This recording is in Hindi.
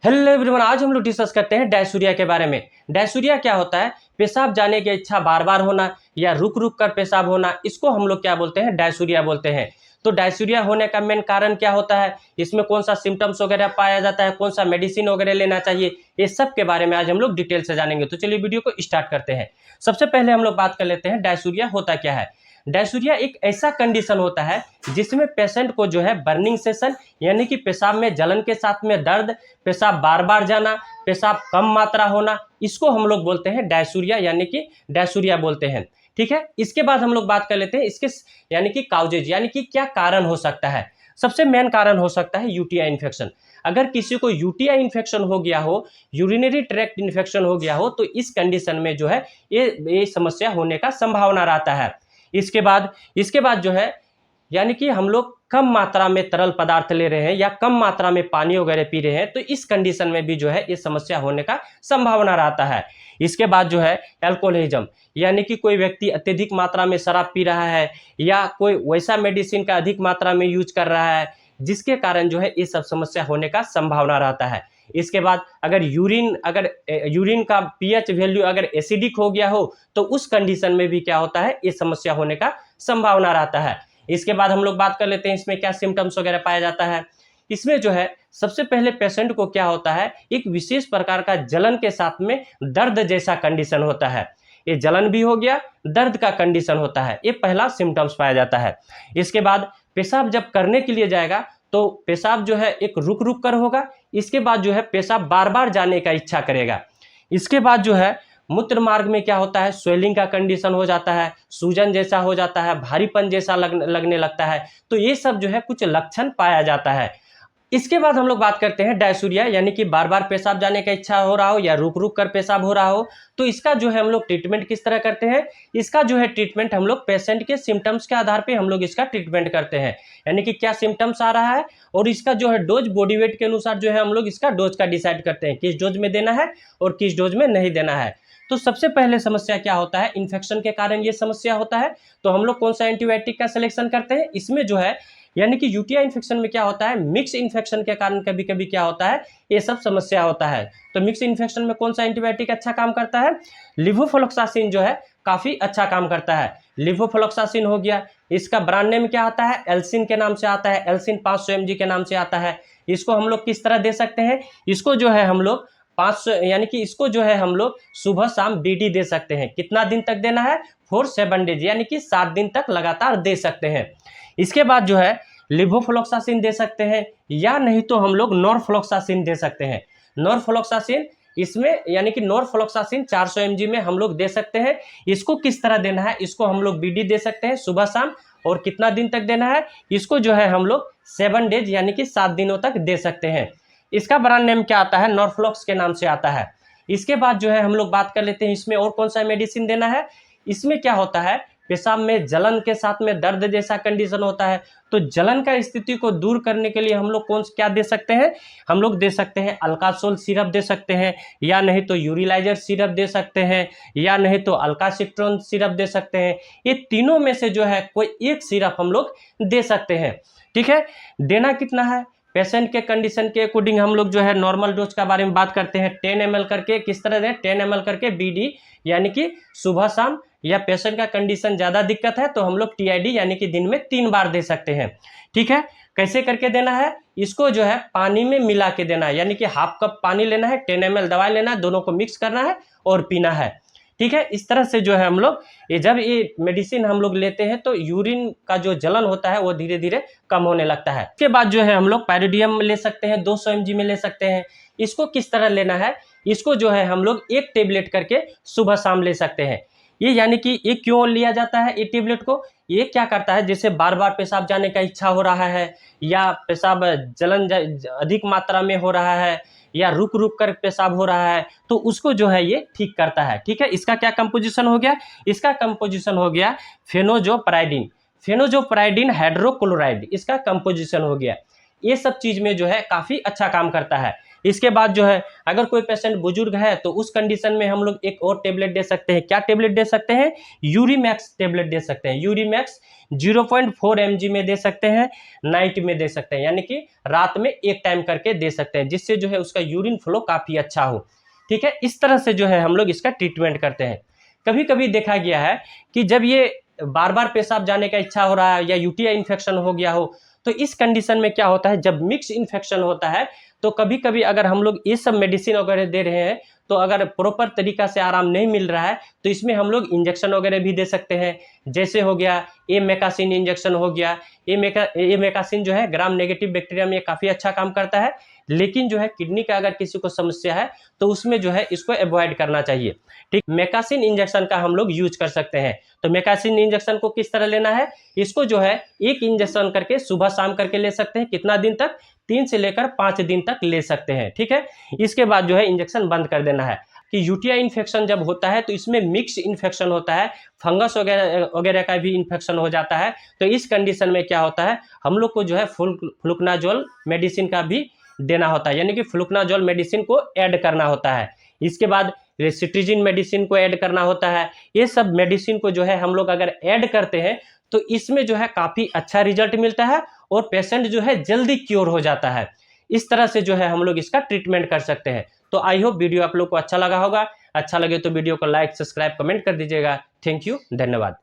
हेलो एवरीवन, आज हम लोग डिस्कस करते हैं डायसूरिया के बारे में। डायसूरिया क्या होता है? पेशाब जाने की इच्छा बार बार होना या रुक रुक कर पेशाब होना, इसको हम लोग क्या बोलते हैं? डायसूरिया बोलते हैं। तो डायसूरिया होने का मेन कारण क्या होता है, इसमें कौन सा सिम्टम्स वगैरह पाया जाता है, कौन सा मेडिसिन वगैरह लेना चाहिए, ये सब के बारे में आज हम लोग डिटेल से जानेंगे। तो चलिए वीडियो को स्टार्ट करते हैं। सबसे पहले हम लोग बात कर लेते हैं डायसूरिया होता क्या है। डायसूरिया एक ऐसा कंडीशन होता है जिसमें पेशेंट को जो है बर्निंग सेशन यानी कि पेशाब में जलन के साथ में दर्द, पेशाब बार बार जाना, पेशाब कम मात्रा होना, इसको हम लोग बोलते हैं डायसूरिया यानी कि डायसूरिया बोलते हैं। ठीक है, इसके बाद हम लोग बात कर लेते हैं इसके यानी कि काउजेज यानी कि क्या कारण हो सकता है। सबसे मेन कारण हो सकता है यूटीआई इन्फेक्शन। अगर किसी को यूटीआई इन्फेक्शन हो गया हो, यूरिनरी ट्रैक्ट इन्फेक्शन हो गया हो, तो इस कंडीशन में जो है ये समस्या होने का संभावना रहता है। इसके बाद जो है यानी कि हम लोग कम मात्रा में तरल पदार्थ ले रहे हैं या कम मात्रा में पानी वगैरह पी रहे हैं, तो इस कंडीशन में भी जो है ये समस्या होने का संभावना रहता है। इसके बाद जो है अल्कोहलिज्म यानी कि कोई व्यक्ति अत्यधिक मात्रा में शराब पी रहा है या कोई वैसा मेडिसिन का अधिक मात्रा में यूज कर रहा है जिसके कारण जो है ये सब समस्या होने का संभावना रहता है। इसके बाद अगर यूरिन का पीएच वैल्यू अगर एसिडिक हो गया हो, तो उस कंडीशन में भी क्या होता है, ये समस्या होने का संभावना रहता है। इसके बाद हम लोग बात कर लेते हैं इसमें क्या सिम्टम्स वगैरह पाया जाता है। इसमें जो है सबसे पहले पेशेंट को क्या होता है, एक विशेष प्रकार का जलन के साथ में दर्द जैसा कंडीशन होता है। ये जलन भी हो गया, दर्द का कंडीशन होता है, ये पहला सिम्टम्स पाया जाता है। इसके बाद पेशाब जब करने के लिए जाएगा तो पेशाब जो है एक रुक रुक कर होगा। इसके बाद जो है पेशाब बार बार जाने का इच्छा करेगा। इसके बाद जो है मूत्र मार्ग में क्या होता है, स्वेलिंग का कंडीशन हो जाता है, सूजन जैसा हो जाता है, भारीपन जैसा लगने लगता है। तो ये सब जो है कुछ लक्षण पाया जाता है। इसके बाद हम लोग बात करते हैं डायसूरिया यानी कि बार बार पेशाब जाने का इच्छा हो रहा हो या रुक रुक कर पेशाब हो रहा हो, तो इसका जो है हम लोग ट्रीटमेंट किस तरह करते हैं। इसका जो है ट्रीटमेंट हम लोग पेशेंट के सिम्टम्स के आधार पे हम लोग इसका ट्रीटमेंट करते हैं, यानी कि क्या सिम्टम्स आ रहा है और इसका जो है डोज बॉडी वेट के अनुसार जो है हम लोग इसका डोज का डिसाइड करते हैं, किस डोज में देना है और किस डोज में नहीं देना है। तो सबसे पहले समस्या क्या होता है, इन्फेक्शन के कारण ये समस्या होता है, तो हम लोग कौन सा एंटीबायोटिक का सिलेक्शन करते हैं। इसमें जो है यानी कि यूटीआई इन्फेक्शन में क्या होता है, मिक्स इन्फेक्शन के कारण कभी कभी क्या होता है, ये सब समस्या होता है। तो मिक्स इन्फेक्शन में कौन सा एंटीबायोटिक अच्छा काम करता है, लिवोफ्लोक्सासिन जो है काफ़ी अच्छा काम करता है। लिवोफ्लोक्सासिन हो गया, इसका ब्रांड नेम क्या आता है, एल्सिन के नाम से आता है, एल्सिन 500 mg के नाम से आता है। इसको हम लोग किस तरह दे सकते हैं, इसको जो है हम लोग 500 यानी कि इसको जो है हम लोग सुबह शाम बीडी दे सकते हैं। कितना दिन तक देना है, 4-7 डेज यानी कि 7 दिन तक लगातार दे सकते हैं। इसके बाद जो है लिवोफ्लोक्सासिन दे सकते हैं या नहीं तो हम लोग नॉरफ्लोक्सासिन दे सकते हैं। नॉरफ्लोक्सासिन इसमें यानी कि नॉरफ्लोक्सासिन 400 mg में हम लोग दे सकते हैं। इसको किस तरह देना है, इसको हम लोग बीडी दे सकते हैं सुबह शाम, और कितना दिन तक देना है, इसको जो है हम लोग 7 डेज यानी कि 7 दिनों तक दे सकते हैं। इसका ब्रांड नेम क्या आता है, नॉरफ्लॉक्स के नाम से आता है। इसके बाद जो है हम लोग बात कर लेते हैं इसमें और कौन सा मेडिसिन देना है। इसमें क्या होता है, पेशाब में जलन के साथ में दर्द जैसा कंडीशन होता है, तो जलन का स्थिति को दूर करने के लिए हम लोग क्या दे सकते हैं, हम लोग दे सकते हैं अल्कासोल सिरप दे सकते हैं, या नहीं तो यूरिलाइजर सिरप दे सकते हैं, या नहीं तो अल्कासिट्रोन सिरप दे सकते हैं। ये तीनों में से जो है कोई एक सिरप हम लोग दे सकते हैं। ठीक है, देना कितना है, पेशेंट के कंडीशन के अकॉर्डिंग हम लोग जो है नॉर्मल डोज का बारे में बात करते हैं। 10 ml करके किस तरह दें, 10 ml करके बीडी यानी कि सुबह शाम, या पेशेंट का कंडीशन ज़्यादा दिक्कत है तो हम लोग टीआईडी यानी कि दिन में 3 बार दे सकते हैं। ठीक है, कैसे करके देना है, इसको जो है पानी में मिला के देना है, यानी कि हाफ कप पानी लेना है, 10 ml दवाई लेना है, दोनों को मिक्स करना है और पीना है। ठीक है, इस तरह से जो है हम लोग जब ये मेडिसिन हम लोग लेते हैं तो यूरिन का जो जलन होता है वो धीरे धीरे कम होने लगता है। इसके बाद जो है हम लोग पायरिडियम ले सकते हैं, 200 mg में ले सकते हैं। इसको किस तरह लेना है, इसको जो है हम लोग 1 टेबलेट करके सुबह शाम ले सकते हैं। ये यानी कि ये क्यों लिया जाता है, ये टेबलेट को, ये क्या करता है, जैसे बार बार पेशाब जाने का इच्छा हो रहा है या पेशाब जलन अधिक मात्रा में हो रहा है या रुक रुक कर पेशाब हो रहा है, तो उसको जो है ये ठीक करता है। ठीक है, इसका क्या कंपोजिशन हो गया, इसका कंपोजिशन हो गया फेनोजोपराइडिन हाइड्रोक्लोराइड, इसका कंपोजिशन हो गया। ये सब चीज़ में जो है काफ़ी अच्छा काम करता है। इसके बाद जो है अगर कोई पेशेंट बुजुर्ग है तो उस कंडीशन में हम लोग एक और टेबलेट दे सकते हैं। क्या टेबलेट दे सकते हैं? यूरीमैक्स टेबलेट दे सकते हैं। यूरीमैक्स 0.4 mg में दे सकते हैं, नाइट में दे सकते हैं, यानी कि रात में एक टाइम करके दे सकते हैं, जिससे जो है उसका यूरिन फ्लो काफ़ी अच्छा हो। ठीक है, इस तरह से जो है हम लोग इसका ट्रीटमेंट करते हैं। कभी कभी देखा गया है कि जब ये बार बार पेशाब जाने का इच्छा हो रहा है या यूटीआई इन्फेक्शन हो गया हो, तो इस कंडीशन में क्या होता है, जब मिक्स इन्फेक्शन होता है तो कभी कभी अगर हम लोग ये सब मेडिसिन वगैरह दे रहे हैं तो अगर प्रॉपर तरीका से आराम नहीं मिल रहा है तो इसमें हम लोग इंजेक्शन वगैरह भी दे सकते हैं। जैसे हो गया एमेकासिन इंजेक्शन हो गया। एमेकासिन जो है ग्राम नेगेटिव बैक्टीरिया में काफ़ी अच्छा काम करता है, लेकिन जो है किडनी का अगर किसी को समस्या है तो उसमें जो है इसको अवॉइड करना चाहिए। ठीक, मेकासिन इंजेक्शन का हम लोग यूज कर सकते हैं। तो मेकासिन इंजेक्शन को किस तरह लेना है, इसको जो है एक इंजेक्शन करके सुबह शाम करके ले सकते हैं। कितना दिन तक? 3 से लेकर 5 दिन तक ले सकते हैं। ठीक है, इसके बाद जो है इंजेक्शन बंद कर देना है। कि यूटीआई इन्फेक्शन जब होता है तो इसमें मिक्स इन्फेक्शन होता है, फंगस वगैरह वगैरह का भी इन्फेक्शन हो जाता है। तो इस कंडीशन में क्या होता है, हम लोग को जो है फ्लुकनाजोल मेडिसिन का भी देना होता है, यानी कि फ्लुकनाजोल मेडिसिन को ऐड करना होता है। इसके बाद सिट्रीजिन मेडिसिन को ऐड करना होता है। ये सब मेडिसिन को जो है हम लोग अगर ऐड करते हैं तो इसमें जो है काफ़ी अच्छा रिजल्ट मिलता है और पेशेंट जो है जल्दी क्योर हो जाता है। इस तरह से जो है हम लोग इसका ट्रीटमेंट कर सकते हैं। तो आई होप वीडियो आप लोग को अच्छा लगा होगा। अच्छा लगे तो वीडियो को लाइक, सब्सक्राइब, कमेंट कर दीजिएगा। थैंक यू, धन्यवाद।